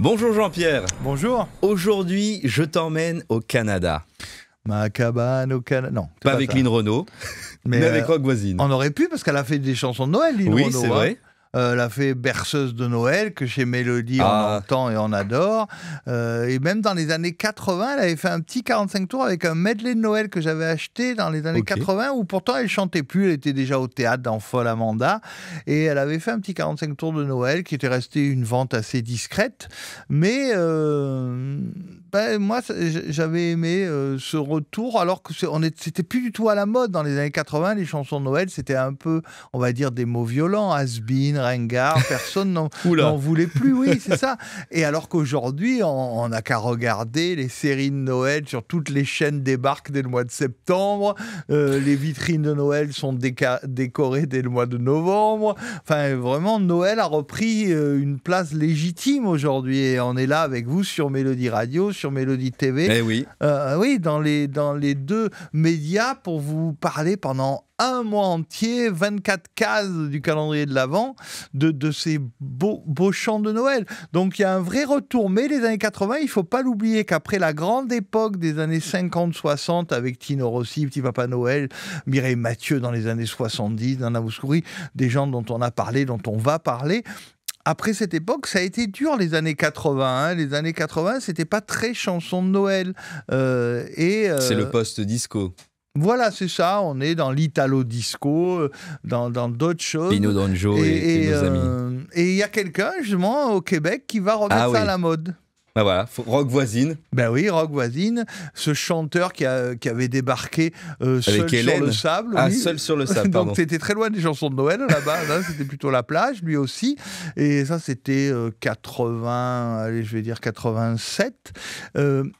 Bonjour Jean-Pierre. Bonjour. Aujourd'hui, je t'emmène au Canada. Ma cabane au Canada. Non, Pas avec Lynn Renaud, mais avec Rock Voisine. On aurait pu parce qu'elle a fait des chansons de Noël, Lynn Oui, Renaud. c'est vrai. Elle a fait Berceuse de Noël, que chez Mélodie on entend et on adore. Et même dans les années 80, elle avait fait un petit 45 tours avec un medley de Noël que j'avais acheté dans les années 80, où pourtant elle chantait plus, elle était déjà au théâtre dans Folle Amanda. Et elle avait fait un petit 45 tours de Noël qui était resté une vente assez discrète. Mais moi, j'avais aimé ce retour, alors que c'était plus du tout à la mode dans les années 80. Les chansons de Noël, c'était un peu, on va dire, des mots violents, has-been, ringard, personne n'en voulait plus, oui, c'est ça. Et alors qu'aujourd'hui, on n'a qu'à regarder les séries de Noël sur toutes les chaînes débarquent dès le mois de septembre, les vitrines de Noël sont décorées dès le mois de novembre. Enfin, vraiment, Noël a repris une place légitime aujourd'hui et on est là avec vous sur Mélodie Radio, sur Mélodie TV. Eh oui. Oui, dans les deux médias pour vous parler pendant un mois entier, 24 cases du calendrier de l'Avent, de ces beaux chants de Noël. Donc il y a un vrai retour. Mais les années 80, il ne faut pas l'oublier qu'après la grande époque des années 50-60 avec Tino Rossi, Petit Papa Noël, Mireille Mathieu dans les années 70, Nana Mouskouri, des gens dont on a parlé, dont on va parler. Après cette époque, ça a été dur les années 80. Les années 80, c'était pas très chanson de Noël. C'est le post-disco. Voilà, c'est ça. On est dans l'italo-disco, dans d'autres choses. Pino Danjo et nos amis. Et il y a quelqu'un, justement, au Québec, qui va remettre ça à la mode. Ah voilà, Rock Voisine. Ben oui, Rock Voisine, ce chanteur qui avait débarqué seul sur le sable. Ah, oui. Seul sur le sable, pardon. Donc c'était très loin des chansons de Noël là-bas, là, c'était plutôt la plage, lui aussi. Et ça, c'était 87.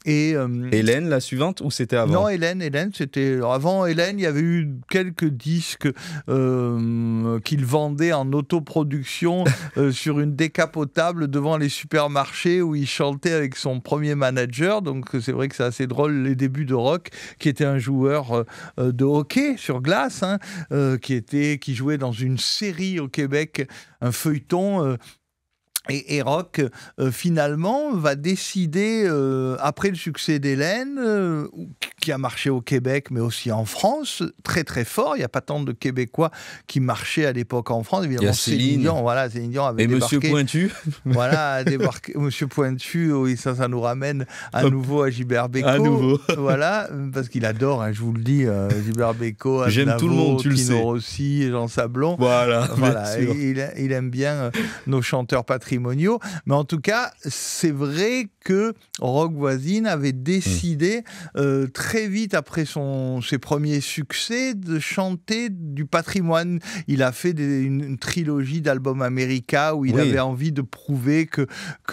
Hélène, la suivante, ou c'était avant? Non, Hélène, c'était... Avant Hélène, il y avait eu quelques disques qu'il vendait en autoproduction sur une décapotable devant les supermarchés où il chantait avec son premier manager. Donc c'est vrai que c'est assez drôle, les débuts de Rock, qui était un joueur de hockey sur glace, qui jouait dans une série au Québec, un feuilleton. Et Rock, finalement, va décider, après le succès d'Hélène, qui a marché au Québec, mais aussi en France, très très fort. Il n'y a pas tant de Québécois qui marchaient à l'époque en France. Évidemment, Céline Dion, voilà, Céline Dion avait débarqué. Monsieur Pointu. Voilà, a débarqué. Monsieur Pointu, oui, ça nous ramène à nouveau à Gilbert Bécaud. À nouveau. Voilà, parce qu'il adore, je vous le dis, Gilbert Bécaud, J'aime tout le monde, tu le sais. Tino Rossi, Jean Sablon. Voilà. Il aime bien nos chanteurs patrimoniaux. Mais en tout cas, c'est vrai que Rock Voisine avait décidé très vite après ses premiers succès de chanter du patrimoine. Il a fait une trilogie d'albums America où il avait envie de prouver que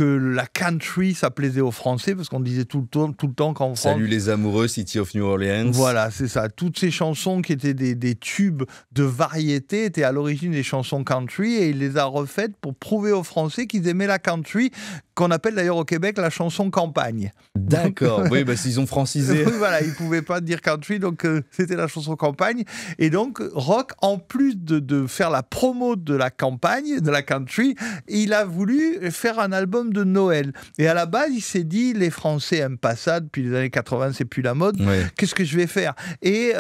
la country, ça plaisait aux Français, parce qu'on disait tout le temps qu'en France... Salut les amoureux, City of New Orleans. Voilà, c'est ça. Toutes ces chansons qui étaient des tubes de variété étaient à l'origine des chansons country et il les a refaites pour prouver aux Français qu'ils aimaient la country, qu'on appelle d'ailleurs au Québec la chanson campagne. D'accord, oui, ils ont francisé. Voilà, ils ne pouvaient pas dire country, donc c'était la chanson campagne. Et donc, Rock, en plus de faire la promo de la campagne, de la country, il a voulu faire un album de Noël. Et à la base, il s'est dit, les Français n'aiment pas ça, depuis les années 80, c'est plus la mode, qu'est-ce que je vais faire ? Et...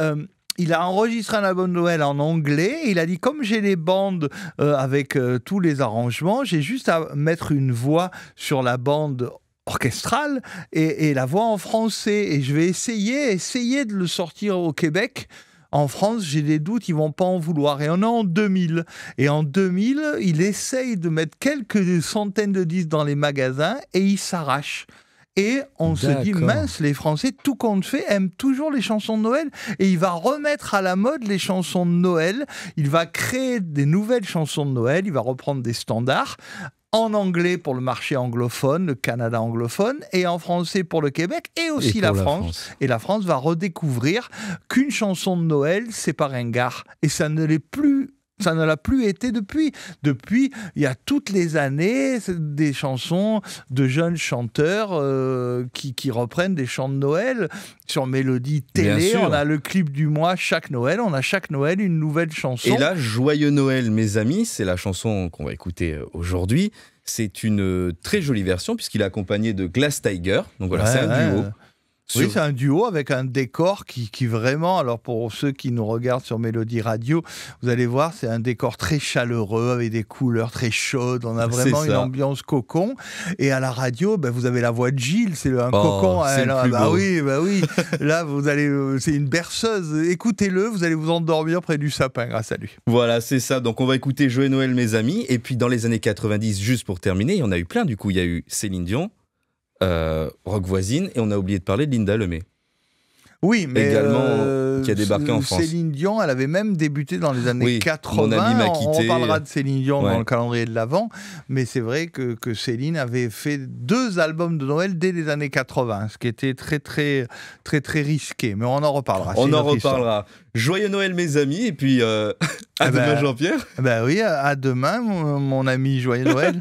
il a enregistré un album de Noël en anglais et il a dit, comme j'ai les bandes avec tous les arrangements, j'ai juste à mettre une voix sur la bande orchestrale et la voix en français. Et je vais essayer de le sortir au Québec. En France, j'ai des doutes, ils vont pas en vouloir. Et on est en 2000. Et en 2000, il essaye de mettre quelques centaines de disques dans les magasins et il s'arrache. Et on se dit, mince, les Français, tout compte fait, aiment toujours les chansons de Noël. Et il va remettre à la mode les chansons de Noël. Il va créer des nouvelles chansons de Noël. Il va reprendre des standards en anglais pour le marché anglophone, le Canada anglophone, et en français pour le Québec, et aussi la France. Et la France va redécouvrir qu'une chanson de Noël, c'est pas ringard. Et ça ne l'est plus. Ça ne l'a plus été depuis. Depuis, il y a toutes les années des chansons de jeunes chanteurs qui reprennent des chants de Noël. Sur Mélodie Télé, on a le clip du mois chaque Noël. On a chaque Noël une nouvelle chanson. Et là, Joyeux Noël, mes amis, c'est la chanson qu'on va écouter aujourd'hui. C'est une très jolie version puisqu'il est accompagné de Glass Tiger. Donc voilà, c'est un duo. Oui, c'est un duo avec un décor qui vraiment, alors pour ceux qui nous regardent sur Mélodie Radio, vous allez voir, c'est un décor très chaleureux avec des couleurs très chaudes. On a vraiment une ambiance cocon. Et à la radio, vous avez la voix de Gilles, c'est un cocon. Oui. Là, c'est une berceuse. Écoutez-le, vous allez vous endormir près du sapin grâce à lui. Voilà, c'est ça. Donc on va écouter Joyeux Noël mes amis. Et puis dans les années 90, juste pour terminer, il y en a eu plein. Du coup, il y a eu Céline Dion. Rock Voisine, et on a oublié de parler de Linda Lemay. Oui, mais également qui a débarqué en France. Céline Dion, elle avait même débuté dans les années 80. Mon ami m'a quitté. On reparlera de Céline Dion dans le calendrier de l'Avent, mais c'est vrai que Céline avait fait 2 albums de Noël dès les années 80, ce qui était très risqué. Mais on en reparlera. On en reparlera. Joyeux Noël mes amis, et puis à demain Jean-Pierre. Oui, à demain mon ami, joyeux Noël.